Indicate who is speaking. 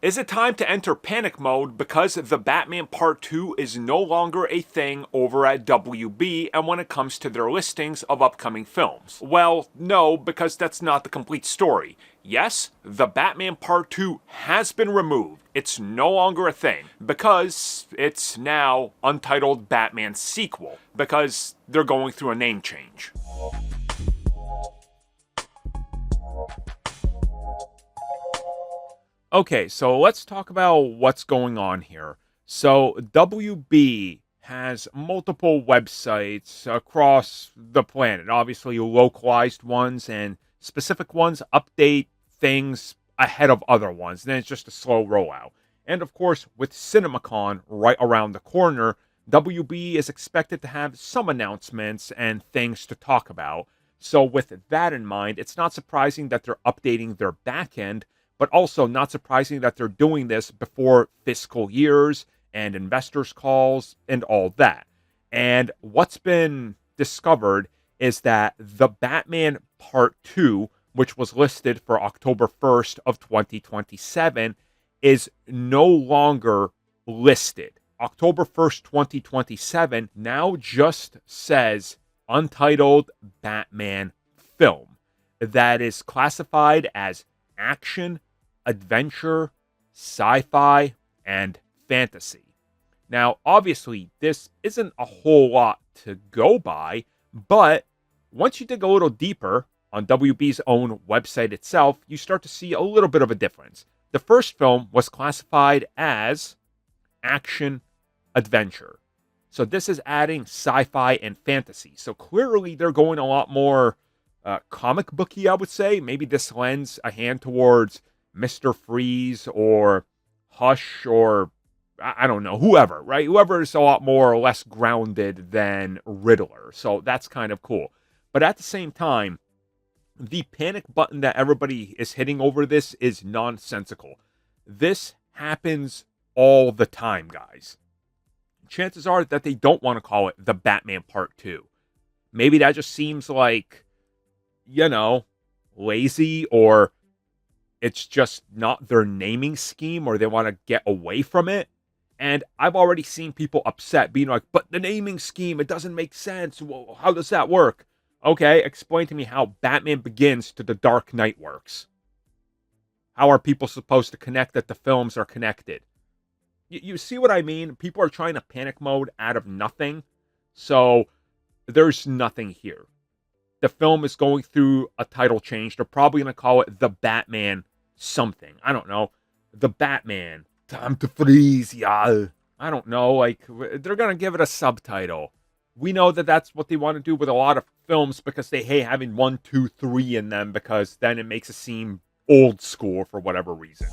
Speaker 1: Is it time to enter panic mode because Thebatman Part 2 is no longer a thing over at WB and when it comes to their listings of upcoming films? Well, no, because that's not the complete story. Yes, Thebatman Part 2 has been removed. It's no longer a thing because it's now Untitled Batman Sequel because they're going through a name change. Okay, so let's talk about what's going on here. So, WB has multiple websites across the planet. Obviously, localized ones and specific ones update things ahead of other ones. Then it's just a slow rollout. And of course, with CinemaCon right around the corner, WB is expected to have some announcements and things to talk about. So, with that in mind, it's not surprising that they're updating their back end, but also not surprising that they're doing this before fiscal years and investors' calls and all that. And what's been discovered is that Thebatman Part 2, which was listed for October 1st of 2027, is no longer listed. October 1st, 2027 now just says Untitled Batman Film. That is classified as action, adventure, sci-fi, and fantasy. Now, obviously, this isn't a whole lot to go by, but once you dig a little deeper on WB's own website itself, you start to see a little bit of a difference. The first film was classified as action, adventure. So this is adding sci-fi and fantasy. So clearly they're going a lot more comic booky, I would say. Maybe this lends a hand towards Mr. Freeze or Hush or I don't know, whoever, right? Whoever is a lot more or less grounded than Riddler. So that's kind of cool. But at the same time, the panic button that everybody is hitting over this is nonsensical. This happens all the time, guys. Chances are that they don't want to call it Thebatman Part 2. Maybe that just seems like, lazy, or it's just not their naming scheme, or they want to get away from it. And I've already seen people upset, being like, but the naming scheme, it doesn't make sense. Well, how does that work? Okay, explain to me how Batman Begins to The Dark Knight works. How are people supposed to connect that the films are connected? You see what I mean? People are trying to panic mode out of nothing. So there's nothing here. The film is going through a title change. They're probably going to call it The Batman something. I don't know. The Batman. Time to freeze, y'all. I don't know. Like, they're going to give it a subtitle. We know that that's what they want to do with a lot of films because they hate having 1, 2, 3 in them because then it makes it seem old school for whatever reason.